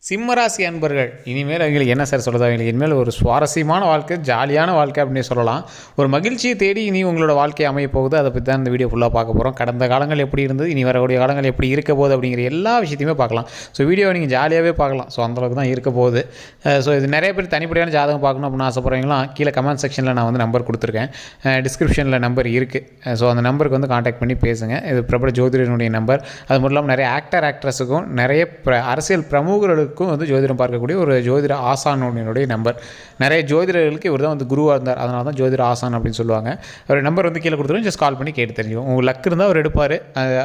சிம்மராசி அன்பர்கள் இனிமேல் அவங்களுக்கு என்ன சார் சொல்கிறது, அவங்களுக்கு இனிமேல் ஒரு சுவாரஸ்யமான வாழ்க்கை, ஜாலியான வாழ்க்கை அப்படின்னு சொல்லலாம். ஒரு மகிழ்ச்சியை தேடி இனி உங்களோட வாழ்க்கை அமைய போகுது. அதை பற்றி தான் இந்த வீடியோ ஃபுல்லாக பார்க்க போகிறோம். கடந்த காலங்கள் எப்படி இருந்தது, இனி வரக்கூடிய காலங்கள் எப்படி இருக்க போகுது அப்படிங்கிற எல்லா விஷயத்தையுமே பார்க்கலாம். ஸோ வீடியோவை நீங்கள் ஜாலியாகவே பார்க்கலாம். ஸோ அந்தளவுக்கு தான் இருக்க போகுது. ஸோ இது நிறைய பேர் தனிப்படையான ஜாதகம் பார்க்கணும் அப்படின்னு ஆசைப்படுறீங்களாம், கீழே கமெண்ட் செக்ஷனில் நான் வந்து நம்பர் கொடுத்துருக்கேன். டிஸ்கிரிப்ஷனில் நம்பர் இருக்குது. ஸோ அந்த நம்பருக்கு வந்து காண்டாக்ட் பண்ணி பேசுங்க. இது பிரபல ஜோதிடனுடைய நம்பர். அது மட்டும் இல்லாமல் நிறைய ஆக்ட்ரஸுக்கும் நிறைய அரசியல் பிரமுகர்களுக்கும் வந்து ஜோதிடம் பார்க்கக்கூடிய ஒரு ஜோதிட ஆசானுடைய நம்பர். நிறைய ஜோதிடர்களுக்கு இவர் தான் வந்து குருவாக இருந்தார். அதனால தான் ஜோதிட ஆசான் அப்படின்னு சொல்லுவாங்க. ஒரு நம்பர் வந்து கீழே கொடுத்துருவோம். ஜஸ்ட் கால் பண்ணி கேட்டு தெரிஞ்சுக்கோங்க. உங்கள் லக் இருந்தால் அவர் எடுப்பார்.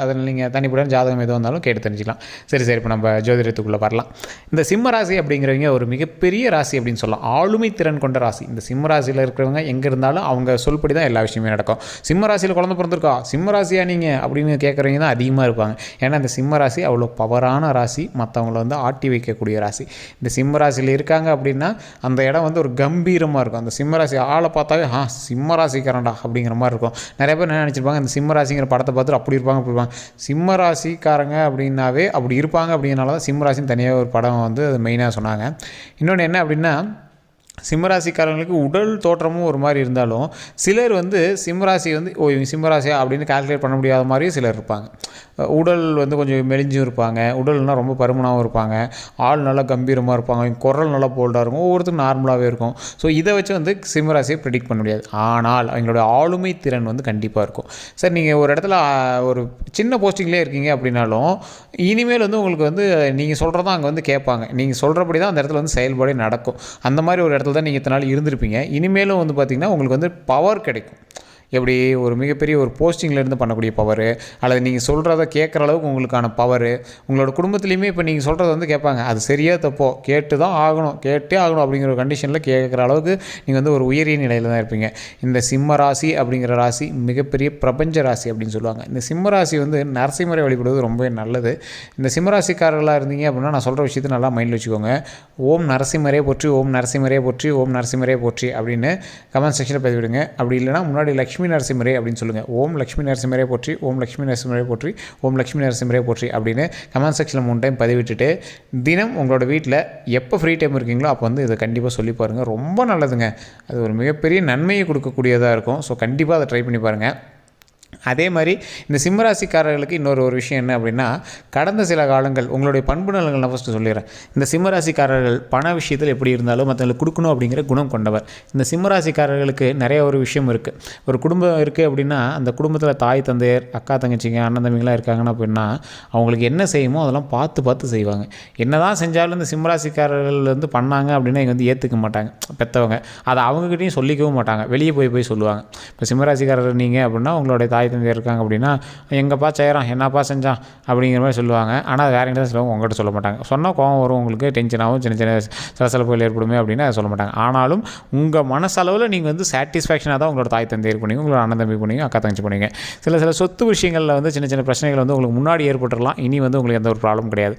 அதில் நீங்கள் தனிப்படையான ஜாதகம் எதுவும் வந்தாலும் கேட்டு தெரிஞ்சிக்கலாம். சரி, இப்போ நம்ம ஜோதிடத்துக்குள்ளே வரலாம். இந்த சிம்ம ராசி அப்படிங்கிறவங்க ஒரு மிகப்பெரிய ராசி அப்படின்னு சொல்லலாம். ஆளுமை திறன் கொண்ட ராசி. இந்த சிம்ம ராசியில் இருக்கிறவங்க எங்கே இருந்தாலும் அவங்க சொல்படி தான் எல்லா விஷயமே நடக்கும். சிம்ம ராசியில் குழந்தை பிறந்திருக்கா, சிம்ம ராசியா நீங்கள் அப்படின்னு கேட்குறவங்க தான் அதிகமாக இருப்பாங்க. ஏன்னா இந்த சிம்ம ராசி அவ்வளோ பவரான ராசி, மற்றவங்களை வந்து ஆட்டி வைக்கக்கூடிய ராசி. இந்த சிம்ம ராசியில் இருக்காங்க அப்படின்னா அந்த இடம் வந்து ஒரு கம்பீரமாக இருக்கும். அந்த சிம்ம ராசி ஆளை பார்த்தாவே சிம்ம ராசிக்காரன்டா அப்படிங்கிற மாதிரி இருக்கும். நிறைய பேர் என்ன நினச்சிருப்பாங்க, இந்த சிம்ம ராசிங்கிற படத்தை பார்த்துட்டு அப்படி இருப்பாங்க. சிம்ம ராசிக்காரங்க அப்படின்னாவே அப்படி இருப்பாங்க. அப்படிங்கிறனால தான் சிம்ம ராசின்னு தனியாக ஒரு படம் வந்து அது மெயினாக சொன்னாங்க. இன்னொன்று என்ன அப்படின்னா, சிம்மராசிக்காரங்களுக்கு உடல் தோற்றமும் ஒரு மாதிரி இருந்தாலும் சிலர் வந்து சிம்மராசி வந்து இவங்க சிம்மராசியா அப்படின்னு கால்குலேட் பண்ண முடியாத மாதிரியும் சிலர் இருப்பாங்க. உடல் வந்து கொஞ்சம் மெலிஞ்சும் இருப்பாங்க, உடல்னால் ரொம்ப பருமனாகவும் இருப்பாங்க, ஆள் நல்லா கம்பீரமாக இருப்பாங்க, குரல் நல்லா போல்டாக இருக்கும், ஒவ்வொருத்தரும் நார்மலாகவே இருக்கும். ஸோ இதை வச்சு வந்து சிம்மராசியை ப்ரெடிக்ட் பண்ண முடியாது. ஆனால் அவங்களோட ஆளுமை திறன் வந்து கண்டிப்பாக இருக்கும். சார் நீங்கள் ஒரு இடத்துல ஒரு சின்ன போஸ்டிங்லேயே இருக்கீங்க அப்படின்னாலும் இனிமேல் வந்து உங்களுக்கு வந்து நீங்கள் சொல்கிறதான் அங்கே வந்து கேட்பாங்க. நீங்கள் சொல்கிறபடி தான் அந்த இடத்துல வந்து செயல்பாடே நடக்கும். அந்த மாதிரி ஒரு இடத்துல தான் நீங்கள் இத்தனை நாள் இருந்திருப்பீங்க. இனிமேலும் வந்து பார்த்திங்கன்னா உங்களுக்கு வந்து பவர் கிடைக்கும். எப்படி ஒரு மிகப்பெரிய ஒரு போஸ்டிங்லேருந்து பண்ணக்கூடிய பவர், அல்லது நீங்கள் சொல்கிறத கேட்குற அளவுக்கு உங்களுக்கான பவர். உங்களோட குடும்பத்துலேயுமே இப்போ நீங்கள் சொல்கிறத வந்து கேட்பாங்க. அது சரியாக தப்போ கேட்டே ஆகணும் அப்படிங்கிற ஒரு கண்டிஷனில் கேட்குற அளவுக்கு நீங்கள் வந்து ஒரு உயரிய நிலையில் தான் இருப்பீங்க. இந்த சிம்ம ராசி அப்படிங்கிற ராசி மிகப்பெரிய பிரபஞ்ச ராசி அப்படின்னு சொல்லுவாங்க. இந்த சிம்ம ராசி வந்து நரசிம்மரை வழிபடுவது ரொம்பவே நல்லது. இந்த சிம்மராசிக்காரர்களாக இருந்தீங்க அப்படின்னா நான் சொல்கிற விஷயத்தை நல்லா மைண்டில் வச்சுக்கோங்க. ஓம் நரசிம்மரே போற்றி, ஓம் நரசிம்மரே போற்றி, ஓம் நரசிம்மரே போற்றி அப்படின்னு கமெண்ட் செக்ஷனில் பதிவிடுங்க. அப்படி இல்லைனா முன்னாடி லக்ஷ்மி நரசிம்மரே அப்படின்னு சொல்லுங்கள். ஓம் லக்ஷ்மி நரசிம்மரே போற்றி, ஓம் லக்ஷ்மி நரசிம்மரே போற்றி, ஓம் லக்ஷ்மி நரசிம்மரே போற்றி அப்படின்னு கமெண்ட் செக்ஷனில் 3 டைம் பதிவிட்டுட்டு தினம் உங்களோட வீட்டில் எப்போ ஃப்ரீ டைம் இருக்கீங்களோ அப்போ வந்து இதை கண்டிப்பாக சொல்லி பாருங்கள். ரொம்ப நல்லதுங்க. அது ஒரு மிகப்பெரிய நன்மையை கொடுக்கக்கூடியதாக இருக்கும். ஸோ கண்டிப்பாக அதை ட்ரை பண்ணி பாருங்கள். அதே மாதிரி இந்த சிம்மராசிக்காரர்களுக்கு இன்னொரு விஷயம் என்ன அப்படின்னா, கடந்த சில காலங்கள் உங்களுடைய பண்பு நலங்கள் நான் ஃபஸ்ட்டு சொல்லிடுறேன். இந்த சிம்மராசிக்காரர்கள் பண விஷயத்தில் எப்படி இருந்தாலும் மற்றவங்களுக்கு கொடுக்கணும் அப்படிங்கிற குணம் கொண்டவர். இந்த சிம்மராசிக்காரர்களுக்கு நிறைய ஒரு விஷயம் இருக்குது. ஒரு குடும்பம் இருக்குது அப்படின்னா அந்த குடும்பத்தில் தாய் தந்தையர், அக்கா தங்கச்சிங்க, அண்ணன் தம்பிங்களாம் இருக்காங்கன்னா அப்படின்னா அவங்களுக்கு என்ன செய்யுமோ அதெல்லாம் பார்த்து செய்வாங்க. என்ன தான் செஞ்சாலும் இந்த சிம்மராசிக்காரர்கள் வந்து பண்ணாங்க அப்படின்னா இங்கே வந்து ஏற்றுக்க மாட்டாங்க பெற்றவங்க. அதை அவங்ககிட்டையும் சொல்லிக்கவும் மாட்டாங்க, வெளியே போய் சொல்லுவாங்க. இப்போ சிம்மராசிக்காரர் நீங்கள் அப்படின்னா உங்களுடைய தாய் தந்தை இருக்காங்க அப்படின்னா எங்கப்பா செய்கிறான், என்னப்பா செஞ்சான் அப்படிங்கிற மாதிரி சொல்லுவாங்க. ஆனால் வேறு எங்கே சொல்லுவாங்க, உங்கள்கிட்ட சொல்ல மாட்டாங்க. சொன்னால் கோவம் வரும், உங்களுக்கு டென்ஷனாகவும் சின்ன சலசலப்புகள் ஏற்படுமே அப்படின்னு அதை சொல்ல மாட்டாங்க. ஆனாலும் உங்கள் மனசளவில் நீங்கள் வந்து சாட்டிஸ்ஃபேக்ஷனாக தான் உங்களோட தாய் தந்தை பண்ணுவீங்க, உங்களோட அண்ணன் தம்பி பண்ணுவீங்க, அக்கா தங்கச்சி பண்ணுவீங்க. சில சொத்து விஷயங்களில் வந்து சின்ன பிரச்சனைகள் வந்து உங்களுக்கு முன்னாடி ஏற்பட்டுடலாம். இனி வந்து உங்களுக்கு எந்த ஒரு ப்ராப்ளம் கிடையாது.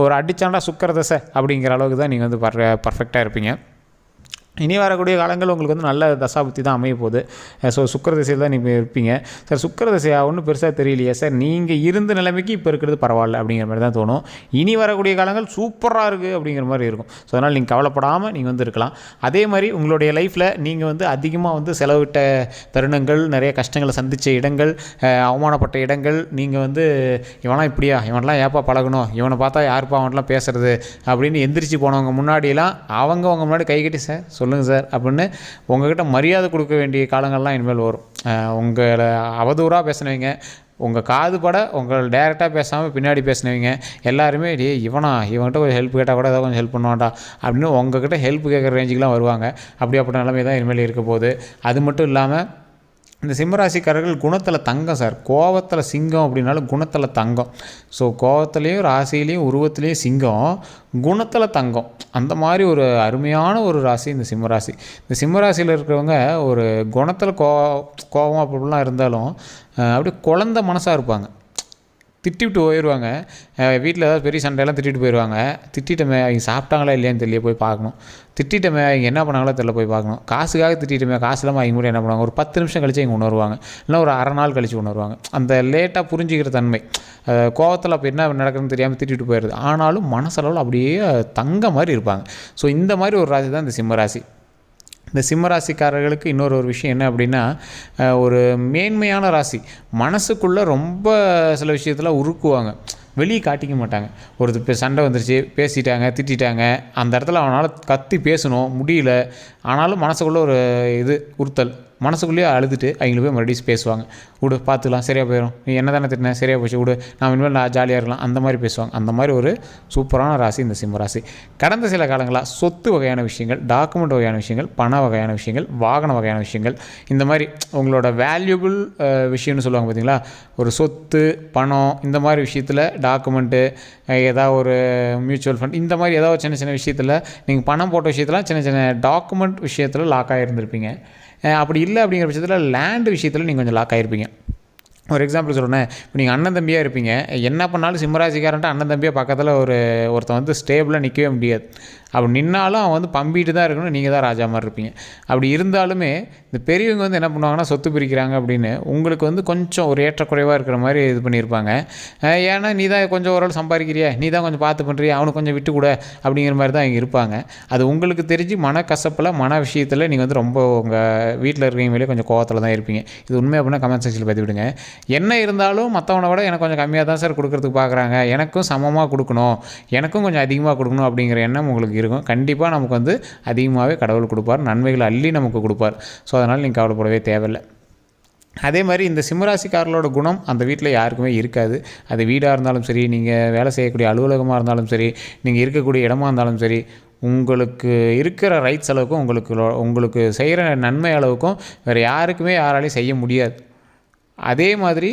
ஒரு அடிச்சாண்டா சுக்கரதசை அப்படிங்கிற அளவுக்கு தான் நீங்கள் வந்து பர்ஃபெக்டாக இருப்பீங்க. இனி வரக்கூடிய காலங்கள் உங்களுக்கு வந்து நல்ல தசாபுத்தி தான் அமைய போகுது. ஸோ சுக்கரதசையில் தான் நீங்கள் இருப்பீங்க. சார் சுக்கரதசையா ஒன்றும் பெருசாக தெரியலையே சார், நீங்கள் இருந்த நிலைமைக்கு இப்போ இருக்கிறது பரவாயில்ல அப்படிங்கிற மாதிரி தான் தோணும். இனி வரக்கூடிய காலங்கள் சூப்பராக இருக்குது அப்படிங்கிற மாதிரி இருக்கும். ஸோ அதனால் நீங்கள் கவலைப்படாமல் நீங்கள் வந்து இருக்கலாம். அதே மாதிரி உங்களுடைய லைஃப்பில் நீங்கள் வந்து அதிகமாக வந்து செலவிட்ட தருணங்கள், நிறைய கஷ்டங்களை சந்தித்த இடங்கள், அவமானப்பட்ட இடங்கள், நீங்கள் வந்து இவனா இப்படியா, இவனெலாம் ஏப்பா பழகணும், இவனை பார்த்தா யாருப்பா அவன்லாம் பேசுகிறது அப்படின்னு எந்திரிச்சு போனவங்க முன்னாடியெல்லாம் அவங்க முன்னாடி கை கட்டி சார் சொல்லுங்கள் சார் அப்படின்னு உங்கள்கிட்ட மரியாதை கொடுக்க வேண்டிய காலங்கள்லாம் இனிமேல் வரும். உங்களை அவதூறாக பேசினவங்க, உங்கள் காது பட உங்கள் டைரெக்டாக பேசாமல் பின்னாடி பேசினவங்க எல்லாருமே இவன்கிட்ட ஒரு ஹெல்ப் கேட்டால் கூட ஏதாவது கொஞ்சம் ஹெல்ப் பண்ணுவான்டா அப்படின்னு உங்கள்கிட்ட ஹெல்ப் கேட்குற ரேஞ்சுக்கெலாம் வருவாங்க. அப்படியாப்பட்ட நிலைமை தான் இனிமேல் இருக்க போகுது. அது மட்டும் இல்லாமல் இந்த சிம்மராசிக்காரர்கள் குணத்தில் தங்கம் சார். கோவத்தில் சிங்கம் அப்படின்னாலும் குணத்தில் தங்கம். ஸோ கோவத்துலேயும் ராசியிலையும் உருவத்துலேயும் சிங்கம், குணத்தில் தங்கம். அந்த மாதிரி ஒரு அருமையான ஒரு ராசி இந்த சிம்மராசி. இந்த சிம்மராசியில் இருக்கிறவங்க ஒரு குணத்தில் கோவம் அப்படிலாம் இருந்தாலும் அப்படியே குழந்த மனசாக இருப்பாங்க. திட்டிவிட்டு போயிடுவாங்க. வீட்டில் ஏதாவது பெரிய சண்டையெல்லாம் திட்டிட்டு போயிடுவாங்க. திட்டிட்டமே அவங்க சாப்பிட்டாங்களா இல்லையான்னு தெரியல, போய் பார்க்கணும். திட்டிட்டமே அவங்க என்ன பண்ணாங்களோ தெரியல, போய் பார்க்கணும். காசுக்காக திட்டிட்டுமே, காசு இல்லாமல் அவங்க கூட என்ன பண்ணுவாங்க, ஒரு 10 நிமிஷம் கழிச்சு அவங்க உணர்வாங்க, இல்லை ஒரு அரை நாள் கழிச்சு உணர்வாங்க. அந்த லேட்டாக புரிஞ்சிக்கிற தன்மை, கோவத்தில் அப்போ என்ன நடக்குதுன்னு தெரியாமல் திட்டிட்டு போயிடுது. ஆனாலும் மனசளவில் அப்படியே தங்க மாதிரி இருப்பாங்க. ஸோ இந்த மாதிரி ஒரு ராசி தான் இந்த சிம்ம ராசி. இந்த சிம்மராசிக்காரர்களுக்கு இன்னொரு விஷயம் என்ன அப்படின்னா, ஒரு மேன்மையான ராசி. மனசுக்குள்ளே ரொம்ப சில விஷயத்தில் உருக்குவாங்க, வெளியே காட்டிக்க மாட்டாங்க. ஒரு இப்போ சண்டை வந்துருச்சு, பேசிட்டாங்க, திட்டாங்க, அந்த இடத்துல அவனால் கத்தி பேசணும் முடியல, ஆனாலும் மனசுக்குள்ளே ஒரு உறுத்தல், மனசுக்குள்ளேயே அழுதுட்டு அவங்களுக்கு போய் மறுபடியும் பேசுவாங்க. விடு பார்த்துக்கலாம், சரியாக போயிடும், நீ என்ன தானே திட்டினேன், சரியாக போச்சு, விடு, நான் இனிமேல் நான் ஜாலியாக இருக்கலாம், அந்த மாதிரி பேசுவாங்க. அந்த மாதிரி ஒரு சூப்பரான ராசி இந்த சிம்ம ராசி. கடந்த சில காலங்களாக சொத்து வகையான விஷயங்கள், டாக்குமெண்ட் வகையான விஷயங்கள், பண வகையான விஷயங்கள், வாகன வகையான விஷயங்கள், இந்த மாதிரி உங்களோட வேல்யூபிள் விஷயம்னு சொல்லுவாங்க பார்த்தீங்களா, ஒரு சொத்து, பணம், இந்த மாதிரி விஷயத்தில், டாக்குமெண்ட்டு, ஏதாவது ஒரு மியூச்சுவல் ஃபண்ட், இந்த மாதிரி ஏதாவது சின்ன சின்ன விஷயத்தில், நீங்கள் பணம் போட்ட விஷயத்தில் சின்ன சின்ன டாக்குமெண்ட் விஷயத்தில் லாக் ஆகியிருந்திருப்பீங்க. அப்படி இல்லை அப்படிங்கிற பட்சத்தில் லேண்டு விஷயத்தில் நீங்கள் கொஞ்சம் லாக் ஆகிருப்பீங்க. ஒரு எக்ஸாம்பிள் சொல்கிறேன், இப்போ நீங்கள் அண்ணன் தம்பியாக இருப்பீங்க, என்ன பண்ணாலும் சிம்மராசிக்காரன்ட்டு அண்ணன் தம்பியாக பக்கத்தில் ஒருத்தன் வந்து ஸ்டேபிளாக நிற்கவே முடியாது. அப்படி நின்னாலும் அவன் வந்து பம்பிட்டு தான் இருக்கணும், நீங்கள் தான் ராஜா மாதிரி இருப்பீங்க. அப்படி இருந்தாலுமே இந்த பெரியவங்க வந்து என்ன பண்ணுவாங்கன்னா, சொத்து பிரிக்கிறாங்க அப்படின்னு உங்களுக்கு வந்து கொஞ்சம் ஒரு ஏற்றக்குறைவாக இருக்கிற மாதிரி இது பண்ணியிருப்பாங்க. ஏன்னா நீ தான் கொஞ்சம் ஓரளவு சம்பாதிக்கிறியா, நீ தான் கொஞ்சம் பார்த்து பண்ணுறியா, அவனுக்கு கொஞ்சம் விட்டு கூட அப்படிங்கிற மாதிரி தான் இங்கே இருப்பாங்க. அது உங்களுக்கு தெரிஞ்சு மனக்கசப்பில், மன விஷயத்தில் நீங்கள் வந்து ரொம்ப உங்கள் வீட்டில் இருக்கிறவங்களே கொஞ்சம் கோவத்தில் தான் இருப்பீங்க. இது உண்மை அப்படின்னா கமெண்ட் செக்ஷனில் பார்த்து விடுங்க. என்ன இருந்தாலும் மற்றவனை விட எனக்கு கொஞ்சம் கம்மியாக தான் சார் கொடுக்குறதுக்கு பார்க்குறாங்க, எனக்கும் சமமாக கொடுக்கணும், எனக்கும் கொஞ்சம் அதிகமாக கொடுக்கணும் அப்படிங்கிற எண்ணம் உங்களுக்கு இருக்கும். கண்டிப்பாக நமக்கு வந்து அதிகமாகவே கடவுள் கொடுப்பார், நன்மைகளை அள்ளி நமக்கு கொடுப்பார். ஸோ அதனால் நீங்கள் கவலைப்படவே தேவையில்லை. அதே மாதிரி இந்த சிம்மராசிக்காரர்களோட குணம் அந்த வீட்டில் யாருக்குமே இருக்காது. அது வீடாக இருந்தாலும் சரி, நீங்கள் வேலை செய்யக்கூடிய அலுவலகமாக இருந்தாலும் சரி, நீங்கள் இருக்கக்கூடிய இடமா இருந்தாலும் சரி, உங்களுக்கு இருக்கிற ரைட்ஸ் அளவுக்கும் உங்களுக்கு செய்கிற நன்மை அளவுக்கும் வேறு யாருக்குமே யாராலையும் செய்ய முடியாது. அதே மாதிரி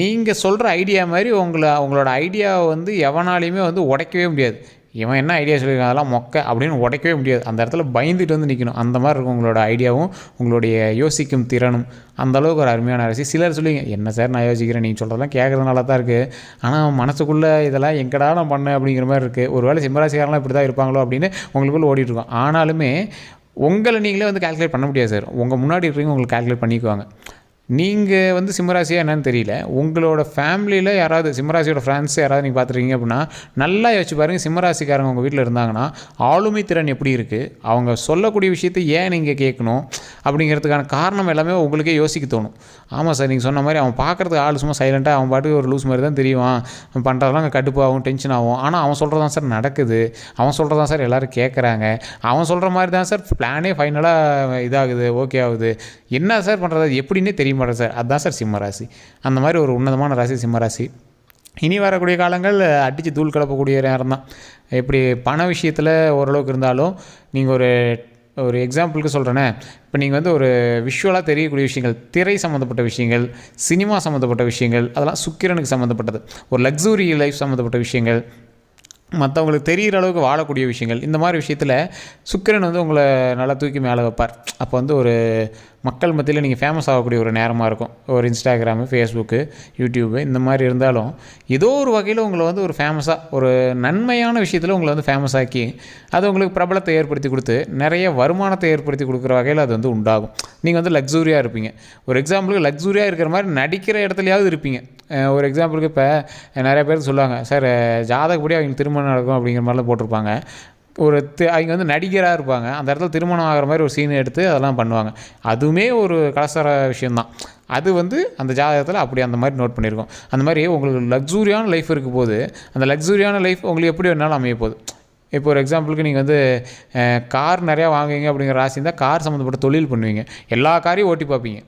நீங்கள் சொல்கிற ஐடியா மாதிரி உங்களோட ஐடியாவை வந்து எவனாலையுமே வந்து உடைக்கவே முடியாது. இவன் என்ன ஐடியா சொல்லியிருக்கான் அதெல்லாம் மொக்க அப்படின்னு உடைக்கவே முடியாது. அந்த இடத்துல பயந்துட்டு வந்து நிற்கணும். அந்த மாதிரி இருக்கும் உங்களோட ஐடியாவும் உங்களுடைய யோசிக்கும் திறனும். அந்தளவுக்கு ஒரு அருமையான ராசி. சிலர் சொல்லுவீங்க, என்ன சார் நான் யோசிக்கிறேன், நீங்கள் சொல்கிறதெல்லாம் கேட்குறதுனால தான் இருக்குது, ஆனால் மனசுக்குள்ளே இதெல்லாம் எங்கடா நான் பண்ணேன் அப்படிங்கிற மாதிரி இருக்குது. ஒரு வேளை சிம்மராசிக்காரெலாம் இப்படி தான் இருப்பாங்களோ அப்படின்னு உங்களுக்குள்ளே ஓடிட்டுருக்கோம். ஆனாலுமே உங்களை நீங்களே வந்து கால்குலேட் பண்ண முடியாது சார். உங்கள் முன்னாடி இருக்கிறவங்க உங்களுக்கு கால்குலேட் பண்ணிக்குவாங்க. நீங்கள் வந்து சிம்மராசியாக என்னன்னு தெரியல, உங்களோட ஃபேமிலியில் யாராவது சிம்மராசியோட ஃப்ரெண்ட்ஸ் யாராவது நீங்கள் பார்த்துருக்கீங்க அப்படின்னா நல்லா யோசிச்சு பாருங்கள். சிம்மராசிக்காரங்க உங்கள் வீட்டில் இருந்தாங்கன்னா ஆளுமை திறன் எப்படி இருக்குது, அவங்க சொல்லக்கூடிய விஷயத்தை ஏன் நீங்கள் கேட்கணும் அப்படிங்கிறதுக்கான காரணம் எல்லாமே உங்களுக்கே யோசிக்க தோணும். ஆமாம் சார், நீங்கள் சொன்ன மாதிரி அவன் பார்க்குறதுக்கு ஆள் சும்மா சைலண்ட்டாக அவன் பாட்டுக்கு ஒரு லூஸ் மாதிரி தான் தெரியும், அவன் பண்ணுறதெல்லாம் அங்கே கடுப்பாகும், டென்ஷன் ஆகும். ஆனால் அவன் சொல்கிறது தான் சார் நடக்குது, அவன் சொல்கிறது தான் சார் எல்லோரும் கேட்குறாங்க, அவன் சொல்கிற மாதிரி தான் சார் பிளானே ஃபைனலாக இதாகுது, ஓகே ஆகுது, என்ன சார் பண்ணுறது எப்படின்னே தெரிய மாட்டேன் சார். அதுதான் சார் சிம்மராசி. அந்த மாதிரி ஒரு உன்னதமான ராசி சிம்மராசி. இனி வரக்கூடிய காலங்கள் அடித்து தூள் கலப்பக்கூடிய நேரம் தான். எப்படி பண விஷயத்தில் ஓரளவுக்கு இருந்தாலும் நீங்கள் ஒரு எக்ஸாம்பிளுக்கு சொல்கிறேன்னே, இப்போ நீங்கள் வந்து ஒரு விஷுவலாக தெரியக்கூடிய விஷயங்கள், திரை சம்மந்தப்பட்ட விஷயங்கள், சினிமா சம்மந்தப்பட்ட விஷயங்கள், அதெல்லாம் சுக்கிரனுக்கு சம்மந்தப்பட்டது. ஒரு லக்ஸுரி லைஃப் சம்மந்தப்பட்ட விஷயங்கள், மற்றவங்களுக்கு தெரிகிற அளவுக்கு வாழக்கூடிய விஷயங்கள், இந்த மாதிரி விஷயத்தில் சுக்கிரன் வந்து உங்களை நல்லா தூக்கி மேலே வைப்பார். அப்போ வந்து ஒரு மக்கள் மத்தியில் நீங்கள் ஃபேமஸ் ஆகக்கூடிய ஒரு நேரமாக இருக்கும். ஒரு இன்ஸ்டாகிராமு, ஃபேஸ்புக்கு, யூடியூப்பு இந்த மாதிரி இருந்தாலும் ஏதோ ஒரு வகையில் உங்களை வந்து ஒரு ஃபேமஸாக ஒரு நன்மையான விஷயத்தில் உங்களை வந்து ஃபேமஸ் ஆக்கி அது உங்களுக்கு பிரபலத்தை ஏற்படுத்தி கொடுத்து நிறைய வருமானத்தை ஏற்படுத்தி கொடுக்குற வகையில் அது வந்து உண்டாகும். நீங்கள் வந்து லக்ஸூரியாக இருப்பீங்க. ஒரு எக்ஸாம்பிளுக்கு லக்ஸூரியாக இருக்கிற மாதிரி நடிக்கிற இடத்துலையாவது இருப்பீங்க. ஒரு எக்ஸாம்பிளுக்கு இப்போ நிறைய பேர் சொல்லுவாங்க, சார் ஜாதகப்படி அவங்க திருமணம் நடக்கும் அப்படிங்கிற மாதிரிலாம் போட்டிருப்பாங்க. அவங்க வந்து நடிகராக இருப்பாங்க, அந்த இடத்துல திருமணம் ஆகிற மாதிரி ஒரு சீன் எடுத்து அதெல்லாம் பண்ணுவாங்க. அதுவுமே ஒரு கலாச்சார விஷயந்தான். அது வந்து அந்த ஜாதகத்தில் அப்படி அந்த மாதிரி நோட் பண்ணியிருக்கோம். அந்த மாதிரி உங்களுக்கு லக்ஸூரியான லைஃப் இருக்கும் போது அந்த லக்ஸூரியான லைஃப் உங்களுக்கு எப்படி வேணாலும் அமைய போகுது. இப்போ ஒரு எக்ஸாம்பிளுக்கு நீங்கள் வந்து கார் நிறையா வாங்குவீங்க அப்படிங்கிற ராசி இருந்தால் கார் சம்மந்தப்பட்ட தொழில் பண்ணுவீங்க, எல்லா காரையும் ஓட்டி பார்ப்பீங்க.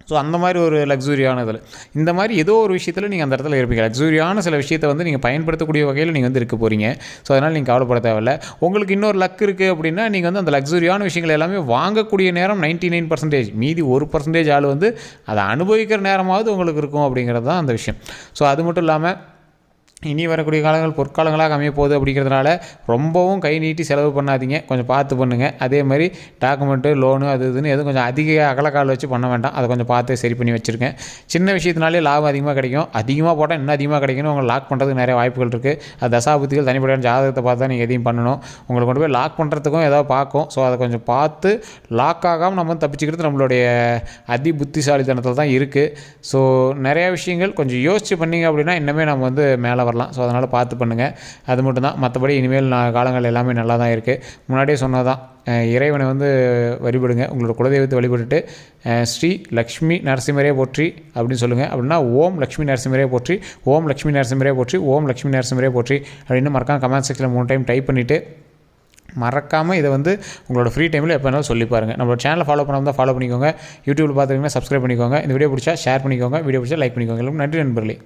ஸோ அந்த மாதிரி ஒரு லக்ஸூரியான இதில் இந்த மாதிரி ஏதோ ஒரு விஷயத்தில் நீங்கள் அந்த இடத்துல இருப்பீங்க. லக்ஸூரியான சில விஷயத்தை வந்து நீங்கள் பயன்படுத்தக்கூடிய வகையில் நீங்கள் வந்து இருக்க போகிறீங்க. ஸோ அதனால் நீங்கள் கவலைப்பட தேவையில்லை. உங்களுக்கு இன்னொரு லக் இருக்குது அப்படின்னா நீங்கள் வந்து அந்த லக்ஸூரியான விஷயங்கள் எல்லாமே வாங்கக்கூடிய நேரம் 99%, மீதி 1% ஆள் வந்து அதை அனுபவிக்கிற நேரமாவது உங்களுக்கு இருக்கும் அப்படிங்கிறது தான் அந்த விஷயம். ஸோ அது மட்டும் இல்லாமல் இனி வரக்கூடிய காலங்கள் பொற்காலங்களாக அமைய போகுது அப்படிங்கிறதுனால ரொம்பவும் கை நீட்டி செலவு பண்ணாதீங்க, கொஞ்சம் பார்த்து பண்ணுங்கள். அதே மாதிரி டாக்குமெண்ட்டு, லோனு அது இதுன்னு எதுவும் கொஞ்சம் அதிக அகலக்கால் வச்சு பண்ண வேண்டாம், அதை கொஞ்சம் பார்த்து சரி பண்ணி வச்சுருக்கேன். சின்ன விஷயத்தினாலே லாபம் அதிகமாக கிடைக்கும், அதிகமாக போட்டால் இன்னும் அதிகமாக கிடைக்கணும். உங்களை லாக் பண்ணுறதுக்கு நிறைய வாய்ப்புகள் இருக்குது. அது தசாபுத்திகள் தனிப்படையான ஜாதகத்தை பார்த்து தான் நீங்கள் எதையும் பண்ணணும். உங்களை கொண்டு போய் லாக் பண்ணுறதுக்கும் ஏதாவது பார்க்கும். ஸோ அதை கொஞ்சம் பார்த்து லாக் ஆகாமல் நம்ம தப்பிச்சுக்கிறது நம்மளுடைய அதி புத்திசாலித்தனத்தில் தான் இருக்குது. ஸோ நிறையா விஷயங்கள் கொஞ்சம் யோசித்து பண்ணிங்க அப்படின்னா இன்னுமே நம்ம மேலே வரலாம். ஸோ அதனால் பார்த்து பண்ணுங்கள், அது மட்டும்தான். மற்றபடி இனிமேல் காலங்கள் எல்லாமே நல்லா தான் இருக்குது. முன்னாடியே சொன்னதான், இறைவனை வழிபடுங்க. உங்களோட குலதெய்வத்தை வழிபட்டுட்டு ஸ்ரீ லக்ஷ்மி நரசிம்மரே போற்றி அப்படின்னு சொல்லுங்கள். அப்படின்னா ஓம் லக்ஷ்மி நரசிம்மரே போற்றி, ஓம் லக்ஷ்மி நரசிம்மரே போற்றி, ஓம் லக்ஷ்மி நரசிம்மரே போற்றி அப்படின்னு மறக்காம கமெண்ட் செக்ஷனில் 3 டைம் டைப் பண்ணிவிட்டு மறக்காமல் இதை உங்களோட ஃப்ரீ டைமில் எப்போ வேணாலும் சொல்லி பாருங்கள். நம்மளோட சேனலை ஃபாலோ பண்ணாமல் தான் ஃபாலோ பண்ணிக்கோங்க. யூடியூப்பில் பார்த்துக்கிங்கன்னா சப்ஸ்கிரைப் பண்ணிக்கோங்க. இந்த வீடியோ பிடிச்சா ஷேர் பண்ணிக்கோங்க, வீடியோ பிடிச்சா லைக் பண்ணிக்கோங்க. நன்றி நண்பர்களே.